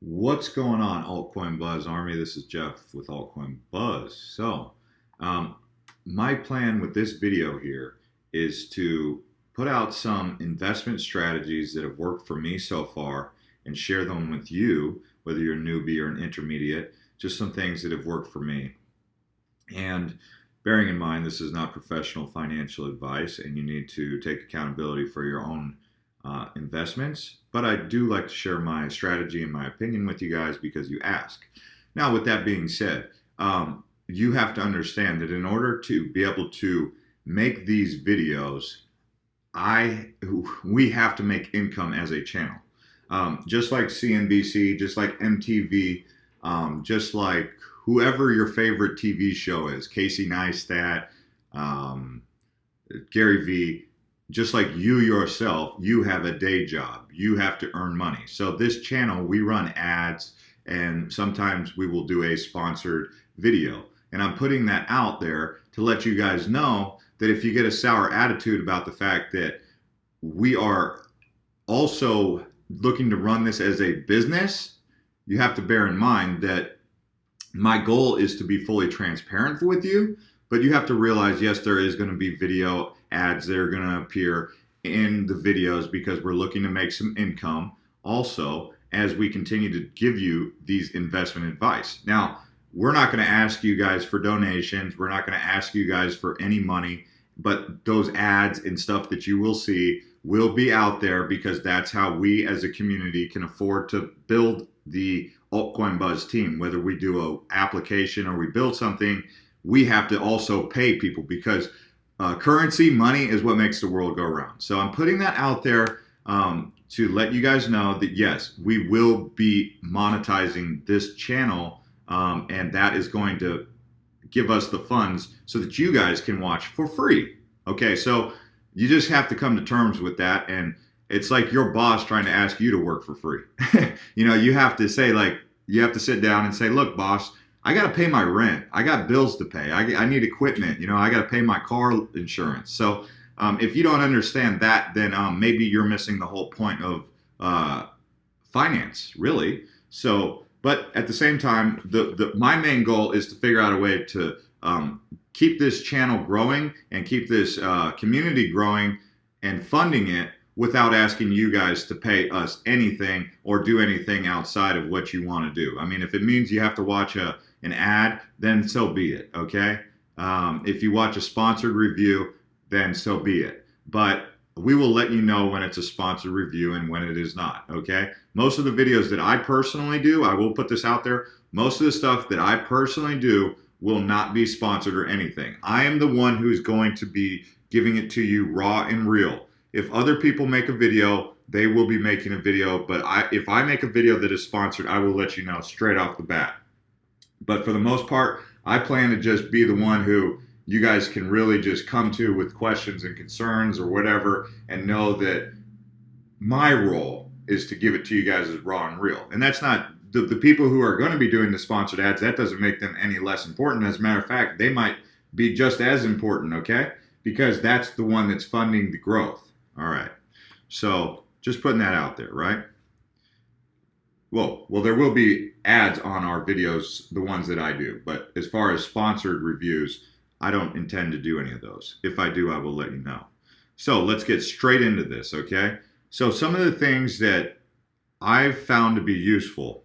What's going on, Altcoin Buzz Army? This is Jeff with Altcoin Buzz. Um, my plan with this video here is to put out some investment strategies that have worked for me so far and share them with you, whether you're a newbie or an intermediate, just some things that have worked for me. And bearing in mind, this is not professional financial advice, and you need to take accountability for your own investments. But I do like to share my strategy and my opinion with you guys because you ask. Now, with that being said, you have to understand that in order to be able to make these videos, we have to make income as a channel. Just like CNBC, just like MTV, just like whoever your favorite TV show is, Casey Neistat, um, Gary Vee, just like you yourself, you have a day job. You have to earn money. So this channel, we run ads and sometimes we will do a sponsored video. And I'm putting that out there to let you guys know that if you get a sour attitude about the fact that we are also looking to run this as a business, you have to bear in mind that my goal is to be fully transparent with you, but you have to realize, yes, there is going to be video ads that are going to appear in the videos because we're looking to make some income also as we continue to give you these investment advice. Now, we're not going to ask you guys for donations. We're not going to ask you guys for any money, but those ads and stuff that you will see will be out there because that's how we as a community can afford to build the Altcoin Buzz team. Whether we do an application or we build something, we have to also pay people because currency, money is what makes the world go round. So I'm putting that out there to let you guys know that yes, we will be monetizing this channel and that is going to give us the funds so that you guys can watch for free. Okay, so you just have to come to terms with that, and it's like your boss trying to ask you to work for free. You have to say, like, you have to sit down and say, look, boss, I got to pay my rent. I got bills to pay. I need equipment. I got to pay my car insurance. So if you don't understand that, then maybe you're missing the whole point of finance, really. So, but at the same time, my main goal is to figure out a way to keep this channel growing and keep this community growing and funding it without asking you guys to pay us anything or do anything outside of what you want to do. I mean, if it means you have to watch an ad, then so be it, okay? If you watch a sponsored review, then so be it. But we will let you know when it's a sponsored review and when it is not, okay? Most of the videos that I personally do, I will put this out there, most of the stuff that I personally do will not be sponsored or anything. I am the one who is going to be giving it to you raw and real. If other people make a video, they will be making a video, but if I make a video that is sponsored, I will let you know straight off the bat. But for the most part, I plan to just be the one who you guys can really just come to with questions and concerns or whatever, and know that my role is to give it to you guys as raw and real. And that's not the people who are going to be doing the sponsored ads, that doesn't make them any less important. As a matter of fact, they might be just as important, okay? Because that's the one that's funding the growth. All right. So just putting that out there, right? Well, there will be ads on our videos, the ones that I do. But as far as sponsored reviews, I don't intend to do any of those. If I do, I will let you know. So let's get straight into this, okay? So some of the things that I've found to be useful.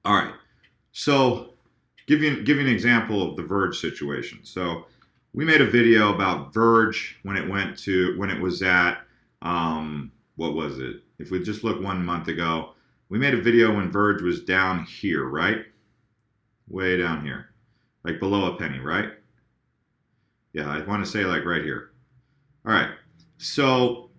All right. So give you an example of the Verge situation. So we made a video about Verge when it was at, what was it? If we just look 1 month ago, we made a video when Verge was down here, right? Way down here, like below a penny, right? Yeah, I want to say like right here. All right, so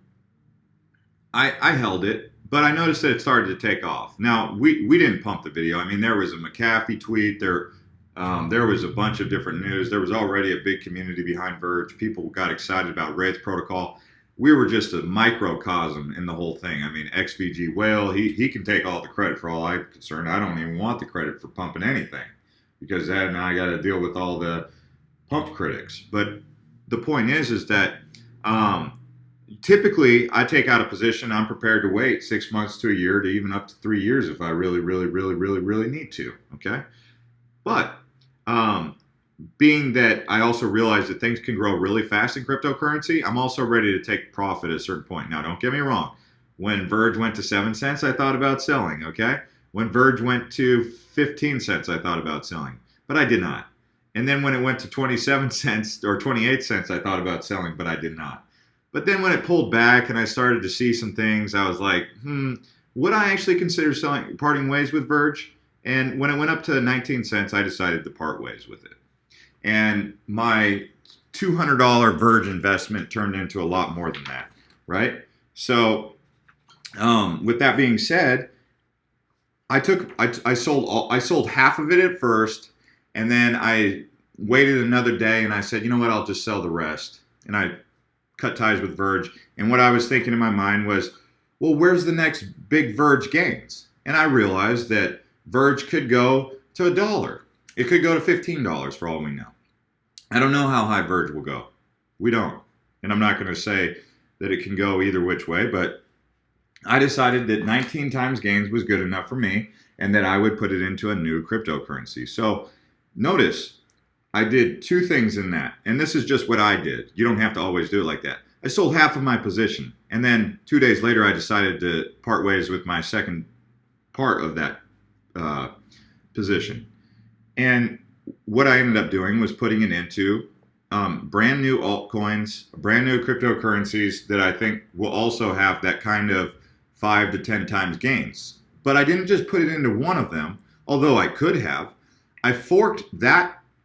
I held it, but I noticed that it started to take off. Now, we didn't pump the video. I mean, there was a McAfee tweet, there was a bunch of different news. There was already a big community behind Verge. People got excited about Wraith Protocol. We were just a microcosm in the whole thing. I mean, XVG Whale, he can take all the credit for all I'm concerned. I don't even want the credit for pumping anything because then I got to deal with all the pump critics. But the point is that typically I take out a position. I'm prepared to wait 6 months to a year to even up to 3 years if I really, really, really, really, really need to. Okay. But um, being that I also realize that things can grow really fast in cryptocurrency, I'm also ready to take profit at a certain point. Now, don't get me wrong. When Verge went to 7 cents, I thought about selling. Okay. When Verge went to 15 cents, I thought about selling, but I did not. And then when it went to 27 cents or 28 cents, I thought about selling, but I did not. But then when it pulled back and I started to see some things, I was like, would I actually consider selling, parting ways with Verge? And when it went up to 19 cents, I decided to part ways with it. And my $200 Verge investment turned into a lot more than that, right? So, with that being said, I sold half of it at first, and then I waited another day and I said, you know what, I'll just sell the rest. And I cut ties with Verge. And what I was thinking in my mind was, well, where's the next big Verge gains? And I realized that Verge could go to $1. It could go to $15 for all we know. I don't know how high Verge will go. We don't. And I'm not going to say that it can go either which way, but I decided that 19 times gains was good enough for me and that I would put it into a new cryptocurrency. So notice I did two things in that. And this is just what I did. You don't have to always do it like that. I sold half of my position. And then 2 days later, I decided to part ways with my second part of that position. And what I ended up doing was putting it into brand new altcoins, brand new cryptocurrencies that I think will also have that kind of 5 to 10 times gains. But I didn't just put it into one of them, although I could have. I forked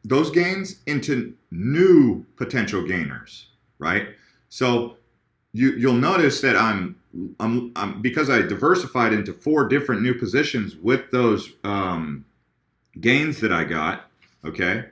those gains into new potential gainers, right? So you'll notice that I'm because I diversified into 4 different new positions with those gains that I got. Okay.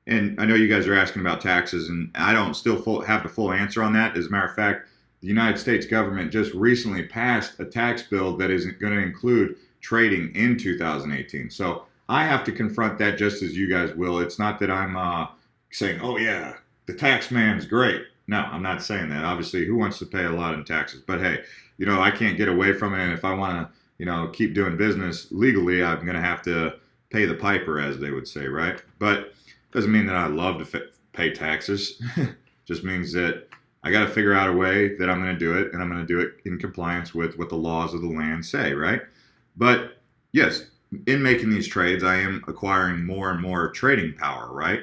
And I know you guys are asking about taxes, and I don't still have the full answer on that. As a matter of fact, the United States government just recently passed a tax bill that is going to include trading in 2018. So I have to confront that just as you guys will. It's not that I'm saying, oh yeah, the tax man's great. No, I'm not saying that. Obviously, who wants to pay a lot in taxes? But hey, I can't get away from it. And if I want to, keep doing business legally, I'm going to have to pay the piper, as they would say, right? But doesn't mean that I love to pay taxes. Just means that I got to figure out a way that I'm going to do it, and I'm going to do it in compliance with what the laws of the land say, right? But yes, in making these trades, I am acquiring more and more trading power, right?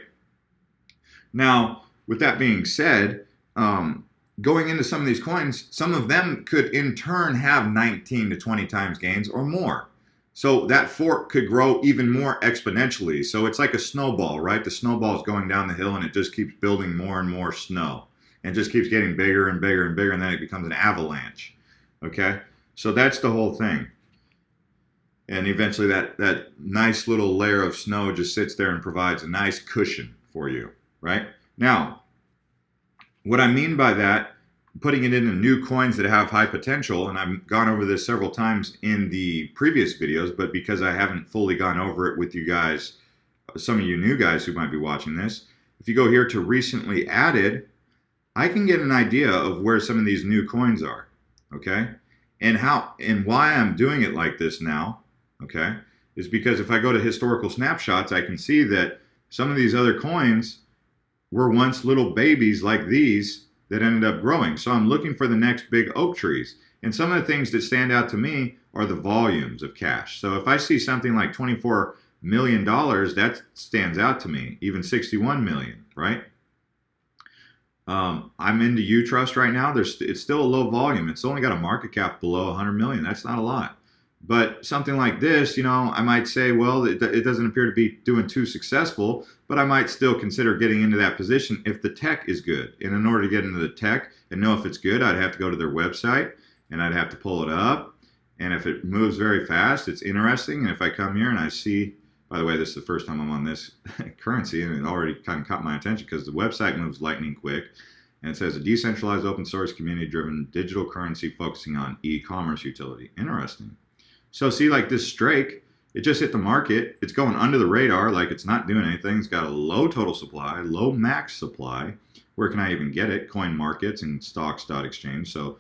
Now, with that being said, going into some of these coins, some of them could in turn have 19 to 20 times gains or more. So that fork could grow even more exponentially. So it's like a snowball, right? The snowball is going down the hill and it just keeps building more and more snow and just keeps getting bigger and bigger and bigger, and then it becomes an avalanche. Okay? So that's the whole thing. And eventually that nice little layer of snow just sits there and provides a nice cushion for you, right? Now, what I mean by that, putting it into new coins that have high potential, and I've gone over this several times in the previous videos, but because I haven't fully gone over it with you guys, some of you new guys who might be watching this, if you go here to recently added, I can get an idea of where some of these new coins are, okay? And why I'm doing it like this now, okay, is because if I go to historical snapshots, I can see that some of these other coins were once little babies like these that ended up growing. So I'm looking for the next big oak trees. And some of the things that stand out to me are the volumes of cash. So if I see something like $24 million, that stands out to me, even 61 million, right? I'm into U-Trust right now. It's still a low volume. It's only got a market cap below 100 million. That's not a lot. But something like this, I might say, well, it doesn't appear to be doing too successful, but I might still consider getting into that position if the tech is good. And in order to get into the tech and know if it's good, I'd have to go to their website and I'd have to pull it up. And if it moves very fast, it's interesting. And if I come here and I see, by the way, this is the first time I'm on this currency, and it already kind of caught my attention because the website moves lightning quick. And it says a decentralized open source community driven digital currency focusing on e-commerce utility. Interesting. So see, like this Strake, it just hit the market. It's going under the radar, like it's not doing anything. It's got a low total supply, low max supply, where can I even get it? Coin markets and stocks.exchange. So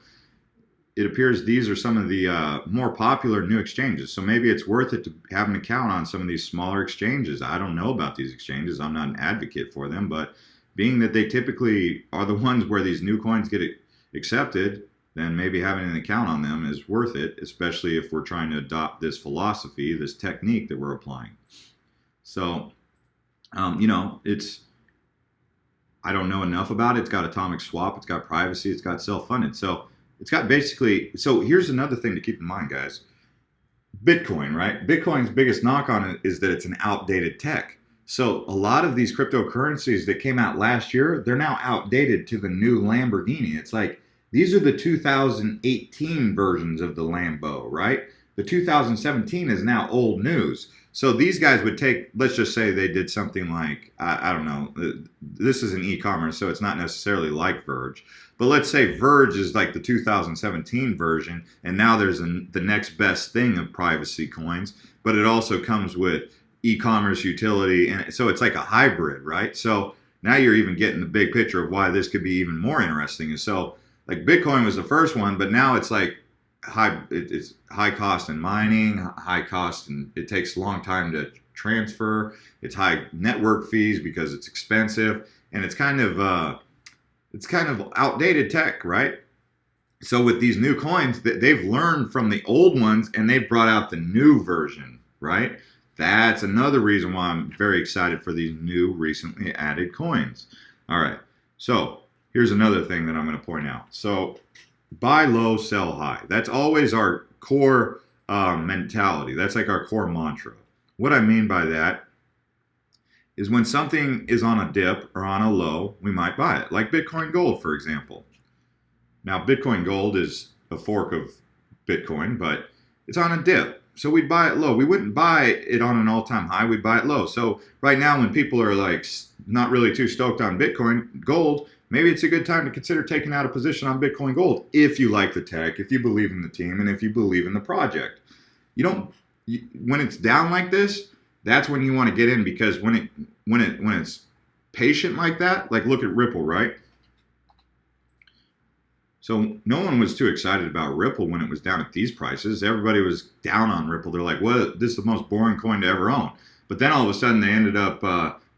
it appears these are some of the more popular new exchanges. So maybe it's worth it to have an account on some of these smaller exchanges. I don't know about these exchanges. I'm not an advocate for them, but being that they typically are the ones where these new coins get accepted, then maybe having an account on them is worth it, especially if we're trying to adopt this philosophy, this technique that we're applying. So, I don't know enough about it. It's got atomic swap, it's got privacy, it's got self-funded. So it's got basically, so here's another thing to keep in mind, guys. Bitcoin, right? Bitcoin's biggest knock on it is that it's an outdated tech. So a lot of these cryptocurrencies that came out last year, they're now outdated to the new Lamborghini. It's like, these are the 2018 versions of the Lambo, right? The 2017 is now old news. So these guys would take, let's just say they did something like, I don't know, this is an e-commerce, so it's not necessarily like Verge. But let's say Verge is like the 2017 version, and now there's the next best thing of privacy coins, but it also comes with e-commerce utility, and so it's like a hybrid, right? So now you're even getting the big picture of why this could be even more interesting. And so, like, Bitcoin was the first one, but now it's like it's high cost in mining, high cost, and it takes a long time to transfer. It's high network fees because it's expensive, and it's kind of outdated tech, right? So with these new coins, they've learned from the old ones, and they've brought out the new version, right? That's another reason why I'm very excited for these new recently added coins. All right, so here's another thing that I'm going to point out. So buy low, sell high. That's always our core mentality. That's like our core mantra. What I mean by that is when something is on a dip or on a low, we might buy it. Like Bitcoin Gold, for example. Now, Bitcoin Gold is a fork of Bitcoin, but it's on a dip. So we'd buy it low. We wouldn't buy it on an all-time high. We'd buy it low. So right now, when people are like not really too stoked on Bitcoin Gold, maybe it's a good time to consider taking out a position on Bitcoin Gold if you like the tech, if you believe in the team, and if you believe in the project. When it's down like this, that's when you want to get in, because when it's patient like that, like look at Ripple, right? So no one was too excited about Ripple when it was down at these prices. Everybody was down on Ripple. They're like, "Well, this is the most boring coin to ever own." But then all of a sudden they ended up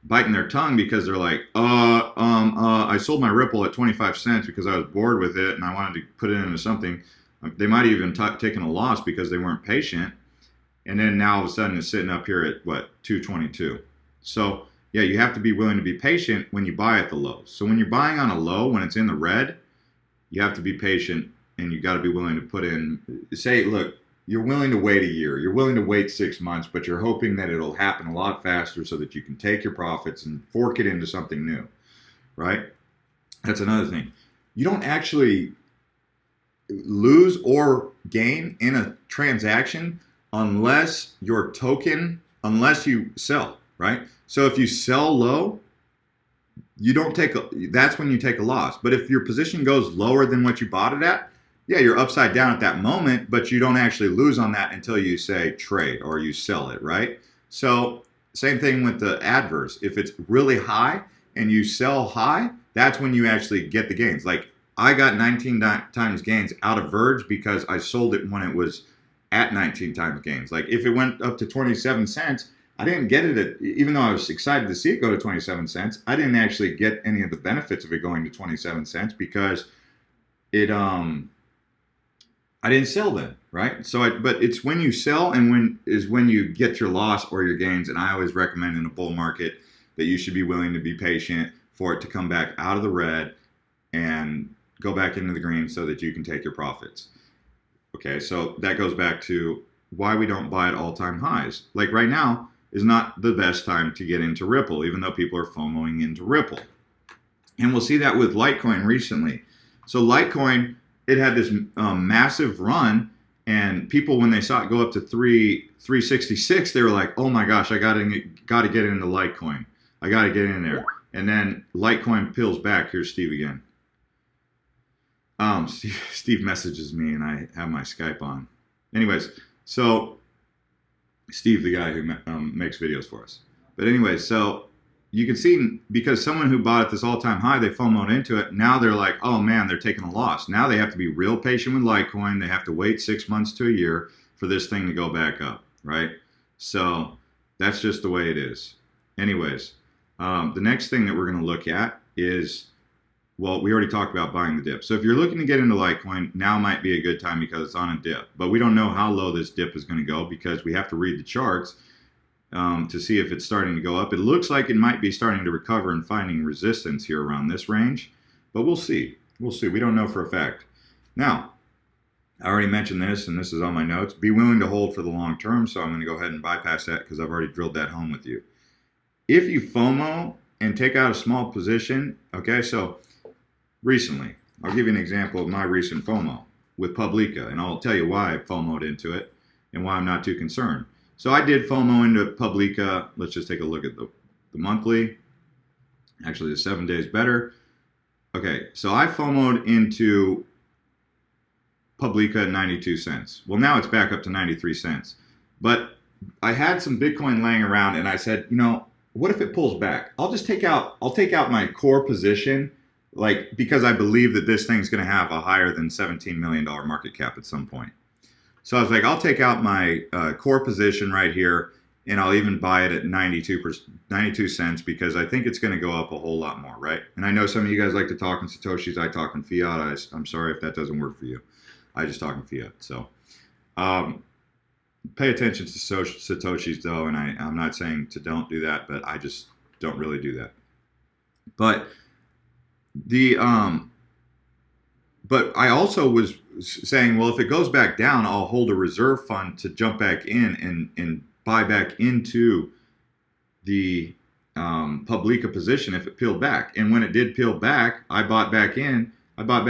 biting their tongue, because they're like, I sold my Ripple at 25 cents because I was bored with it and I wanted to put it into something. They might have even taken a loss because they weren't patient. And then now all of a sudden it's sitting up here at what, 222. So yeah, you have to be willing to be patient when you buy at the low. So when you're buying on a low, when it's in the red, you have to be patient, and you got to be willing to put in, say, look, you're willing to wait a year, you're willing to wait 6 months, but you're hoping that it'll happen a lot faster so that you can take your profits and fork it into something new, right? That's another thing. You don't actually lose or gain in a transaction unless unless you sell, right? So if you sell low, that's when you take a loss. But if your position goes lower than what you bought it at, yeah, you're upside down at that moment, but you don't actually lose on that until you say trade or you sell it, right? So same thing with the adverse. If it's really high and you sell high, that's when you actually get the gains. Like I got 19 times gains out of Verge because I sold it when it was at 19 times gains. Like if it went up to 27 cents, I didn't get it even though I was excited to see it go to 27 cents, I didn't actually get any of the benefits of it going to 27 cents because I didn't sell then, right? But it's when you sell and when you get your loss or your gains. And I always recommend in a bull market that you should be willing to be patient for it to come back out of the red and go back into the green so that you can take your profits. Okay, so that goes back to why we don't buy at all-time highs. Like right now is not the best time to get into Ripple, even though people are FOMOing into Ripple. And we'll see that with Litecoin recently. So Litecoin, it had this massive run, and people, when they saw it go up to 366, they were like, "Oh my gosh, I got to get into Litecoin. I got to get in there." And then Litecoin peels back. Here's Steve again. Steve messages me, and I have my Skype on. Anyways, so Steve, the guy who makes videos for us. But anyway, so you can see because someone who bought at this all-time high, they FOMO'd into it. Now they're like, oh man, they're taking a loss. Now they have to be real patient with Litecoin. They have to wait 6 months to a year for this thing to go back up, right? So that's just the way it is. Anyways, the next thing that we're going to look at is, well, we already talked about buying the dip. So if you're looking to get into Litecoin, now might be a good time because it's on a dip. But we don't know how low this dip is going to go because we have to read the charts to see if it's starting to go up. It looks like it might be starting to recover and finding resistance here around this range, but we'll see. We'll see. We don't know for a fact. Now, I already mentioned this, and this is on my notes. Be willing to hold for the long term, so I'm going to go ahead and bypass that because I've already drilled that home with you. If you FOMO and take out a small position, okay, so recently, I'll give you an example of my recent FOMO with Publica, and I'll tell you why I FOMO'd into it and why I'm not too concerned. So I did FOMO into Publica. Let's just take a look at the monthly. Actually, the 7 days better. Okay, so I FOMO'd into Publica at 92 cents. Well, now it's back up to 93 cents. But I had some Bitcoin laying around, and I said, you know, what if it pulls back? I'll take out my core position, like, because I believe that this thing's going to have a higher than $17 million market cap at some point. So I was like, I'll take out my core position right here, and I'll even buy it at 92 cents because I think it's going to go up a whole lot more, right? And I know some of you guys like to talk in Satoshis. I talk in fiat. I'm sorry if that doesn't work for you. I just talk in fiat. So pay attention to Satoshis, though, and I'm not saying to don't do that, but I just don't really do that. But but I also was saying, well, if it goes back down, I'll hold a reserve fund to jump back in and buy back into the Publica position if it peeled back. And when it did peel back, I bought back in. I bought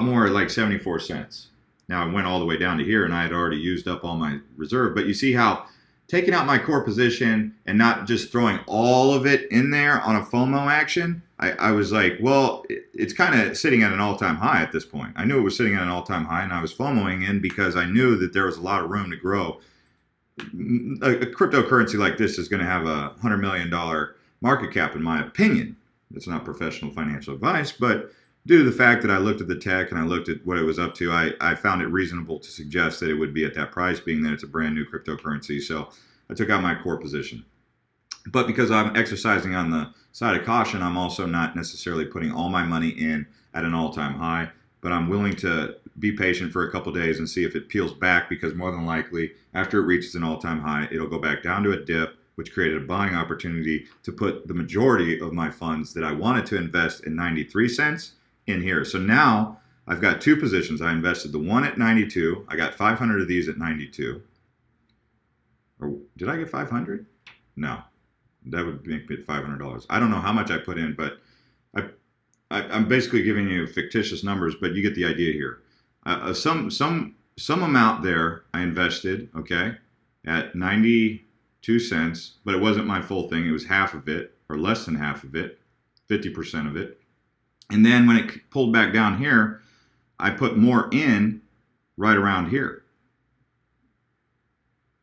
more at like 74 cents. Now it went all the way down to here, and I had already used up all my reserve. But you see how taking out my core position and not just throwing all of it in there on a FOMO action, I was like, well, it's kind of sitting at an all-time high at this point. I knew it was sitting at an all-time high, and I was FOMOing in because I knew that there was a lot of room to grow. A cryptocurrency like this is going to have a $100 million market cap, in my opinion. It's not professional financial advice, but due to the fact that I looked at the tech and I looked at what it was up to, I found it reasonable to suggest that it would be at that price, being that it's a brand new cryptocurrency. So I took out my core position. But because I'm exercising on the side of caution, I'm also not necessarily putting all my money in at an all-time high, but I'm willing to be patient for a couple days and see if it peels back, because more than likely, after it reaches an all-time high, it'll go back down to a dip, which created a buying opportunity to put the majority of my funds that I wanted to invest in 93 cents in here. So now I've got two positions. I invested the one at 92. I got 500 of these at 92. Or did I get 500? No. That would make it $500. I don't know how much I put in, but I'm basically giving you fictitious numbers, but you get the idea here. Some amount there I invested, okay, at 92 cents, but it wasn't my full thing. It was half of it, or less than half of it, 50% of it. And then when it pulled back down here, I put more in right around here.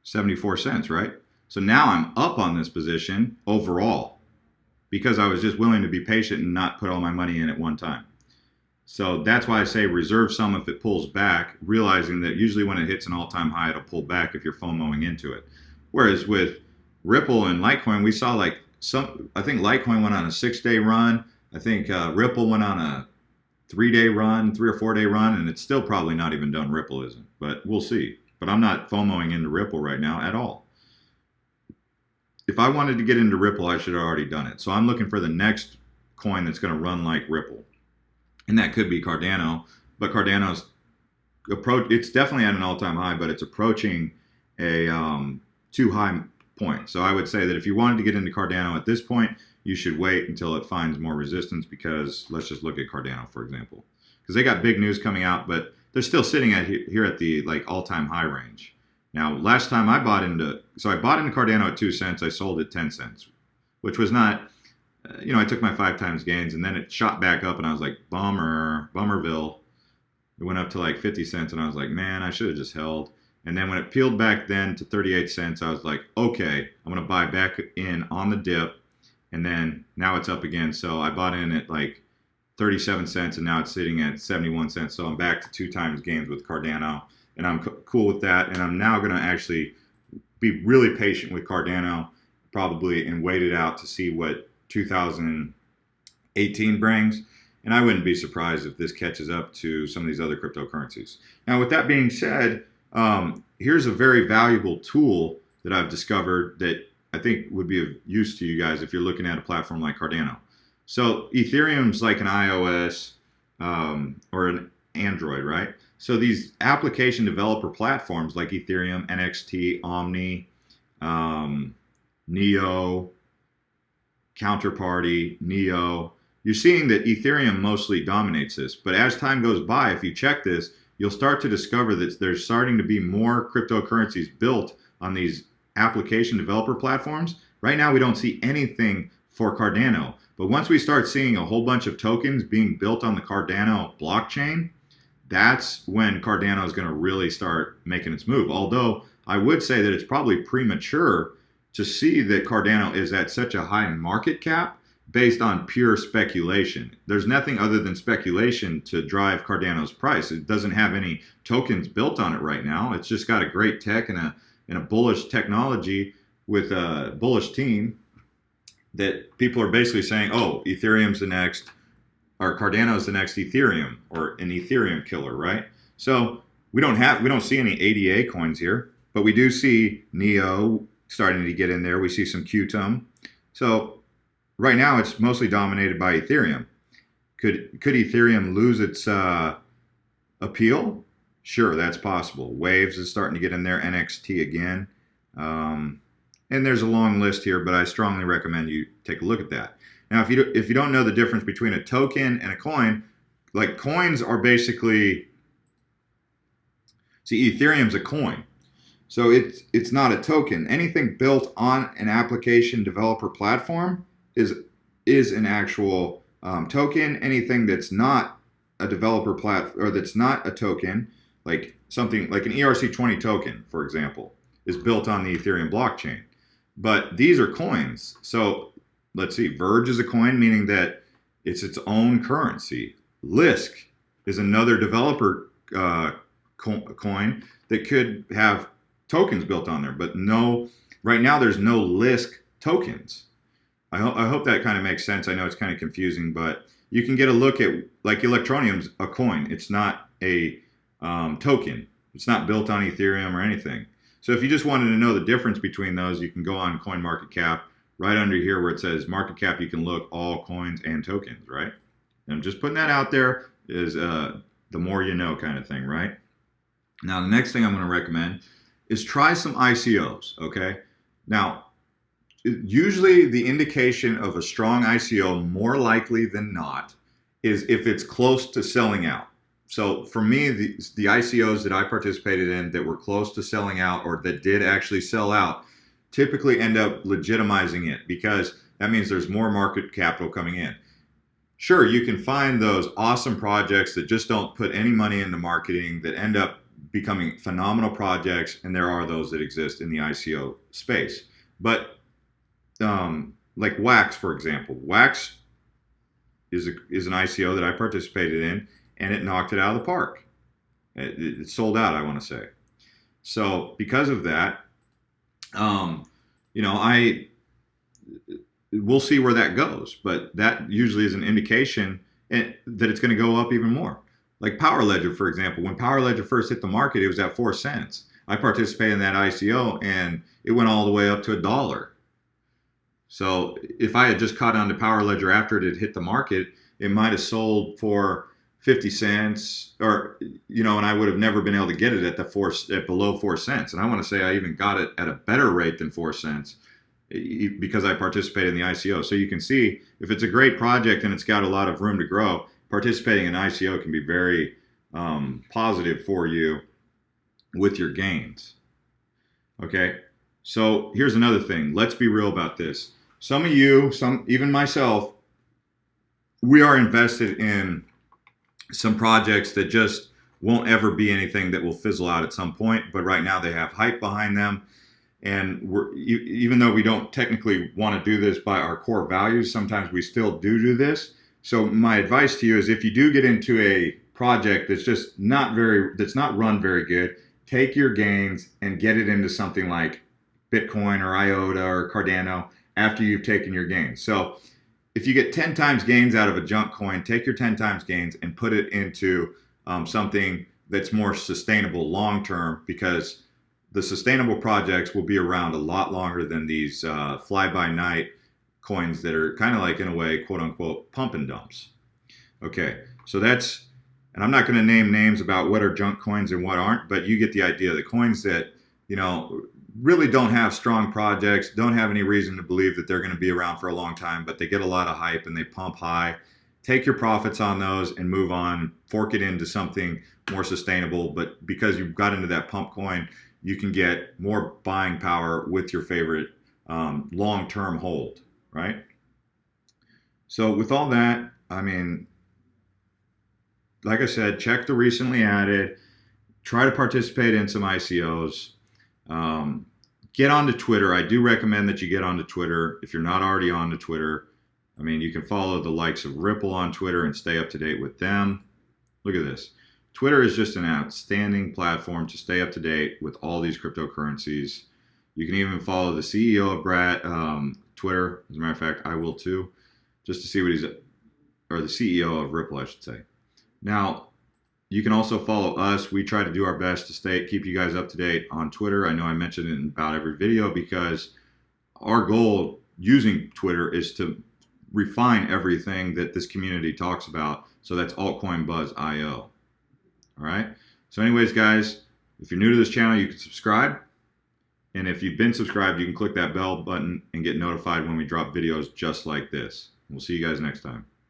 74 cents, right? So now I'm up on this position overall because I was just willing to be patient and not put all my money in at one time. So that's why I say reserve some if it pulls back, realizing that usually when it hits an all-time high, it'll pull back if you're FOMOing into it. Whereas with Ripple and Litecoin, we saw I think Litecoin went on a 6-day run. I think Ripple went on a 3-day run, 3 or 4-day run, and it's still probably not even done. Ripple isn't, but we'll see. But I'm not FOMOing into Ripple right now at all. If I wanted to get into Ripple, I should have already done it. So I'm looking for the next coin that's going to run like Ripple. And that could be Cardano. But Cardano's it's definitely at an all-time high, but it's approaching a too high point. So I would say that if you wanted to get into Cardano at this point, you should wait until it finds more resistance, because let's just look at Cardano, for example. Because they got big news coming out, but they're still sitting here at the all-time high range. Now, last time I bought into Cardano at 2 cents, I sold at 10 cents, which was not, I took my 5 times gains, and then it shot back up, and I was like, bummerville. It went up to like 50 cents, and I was like, man, I should have just held. And then when it peeled back then to 38 cents, I was like, okay, I'm going to buy back in on the dip. And then now it's up again. So I bought in at like 37 cents and now it's sitting at 71 cents. So I'm back to 2 times gains with Cardano. And I'm cool with that. And I'm now going to actually be really patient with Cardano probably and wait it out to see what 2018 brings. And I wouldn't be surprised if this catches up to some of these other cryptocurrencies. Now, with that being said, here's a very valuable tool that I've discovered that I think would be of use to you guys if you're looking at a platform like Cardano. So Ethereum's like an iOS or an Android, right? So these application developer platforms like Ethereum, NXT, Omni, Neo, Counterparty, Neo, you're seeing that Ethereum mostly dominates this. But as time goes by, if you check this, you'll start to discover that there's starting to be more cryptocurrencies built on these application developer platforms. Right now, we don't see anything for Cardano. But once we start seeing a whole bunch of tokens being built on the Cardano blockchain, that's when Cardano is going to really start making its move. Although I would say that it's probably premature to see that Cardano is at such a high market cap based on pure speculation. There's nothing other than speculation to drive Cardano's price. It doesn't have any tokens built on it right now. It's just got a great tech and a bullish technology with a bullish team that people are basically saying, oh, Ethereum's the next, or Cardano's the next Ethereum, or an Ethereum killer, right? So we don't see any ADA coins here, but we do see Neo starting to get in there. We see some Qtum. So right now, it's mostly dominated by Ethereum. Could Ethereum lose its appeal? Sure, that's possible. Waves is starting to get in there. NXT again. And there's a long list here, but I strongly recommend you take a look at that. Now, if you don't know the difference between a token and a coin, like coins are basically, see, Ethereum's a coin. So it's not a token. Anything built on an application developer platform is an actual token. Anything that's not a developer or that's not a token, like something like an ERC20 token, for example, is built on the Ethereum blockchain. But these are coins. So let's see, Verge is a coin, meaning that it's its own currency. Lisk is another developer coin that could have tokens built on there, but no, right now there's no Lisk tokens. I hope that kind of makes sense. I know it's kind of confusing, but you can get a look at, like, Electroneum's a coin. It's not a token. It's not built on Ethereum or anything. So if you just wanted to know the difference between those, you can go on CoinMarketCap. Right under here where it says market cap, you can look all coins and tokens, right? And I'm just putting that out there is the more you know kind of thing, right? Now, the next thing I'm going to recommend is try some ICOs, okay? Now, usually the indication of a strong ICO, more likely than not, is if it's close to selling out. So for me, the ICOs that I participated in that were close to selling out or that did actually sell out typically end up legitimizing it because that means there's more market capital coming in. Sure, you can find those awesome projects that just don't put any money into marketing that end up becoming phenomenal projects, and there are those that exist in the ICO space. But like Wax, for example, Wax is an ICO that I participated in, and it knocked it out of the park. It sold out, I want to say. So because of that, we'll see where that goes, but that usually is an indication that it's going to go up even more. Like Power Ledger, for example, when Power Ledger first hit the market, it was at 4 cents. I participated in that ICO and it went all the way up to $1. So if I had just caught on to Power Ledger after it had hit the market, it might have sold for 50 cents or, and I would have never been able to get it at below 4 cents. And I want to say I even got it at a better rate than 4 cents because I participated in the ICO. So you can see if it's a great project and it's got a lot of room to grow, participating in ICO can be very positive for you with your gains. Okay. So here's another thing. Let's be real about this. Some of you, even myself, we are invested in some projects that just won't ever be anything that will fizzle out at some point. But right now they have hype behind them. And even though we don't technically want to do this by our core values, sometimes we still do this. So my advice to you is, if you do get into a project that's just that's not run very good, take your gains and get it into something like Bitcoin or IOTA or Cardano after you've taken your gains. So if you get 10 times gains out of a junk coin, take your 10 times gains and put it into something that's more sustainable long term, because the sustainable projects will be around a lot longer than these fly-by-night coins that are kind of like, in a way, quote unquote, pump and dumps. Okay, so that's, and I'm not going to name names about what are junk coins and what aren't, but you get the idea. The coins that, you know, really don't have strong projects, don't have any reason to believe that they're going to be around for a long time, but they get a lot of hype and they pump high. Take your profits on those and move on, fork it into something more sustainable. But because you've got into that pump coin, you can get more buying power with your favorite long-term hold, right? So with all that, I mean, like I said, check the recently added, try to participate in some ICOs, get onto Twitter. I do recommend that you get onto Twitter if you're not already onto Twitter. I mean, you can follow the likes of Ripple on Twitter and stay up to date with them. Look at this. Twitter is just an outstanding platform to stay up to date with all these cryptocurrencies. You can even follow the CEO of Twitter. As a matter of fact, I will too, just to see what or the CEO of Ripple, I should say. Now, you can also follow us. We try to do our best to keep you guys up to date on Twitter. I know I mention it in about every video, because our goal using Twitter is to refine everything that this community talks about. So that's Altcoin Buzz IO. All right. So anyways, guys, if you're new to this channel, you can subscribe. And if you've been subscribed, you can click that bell button and get notified when we drop videos just like this. We'll see you guys next time.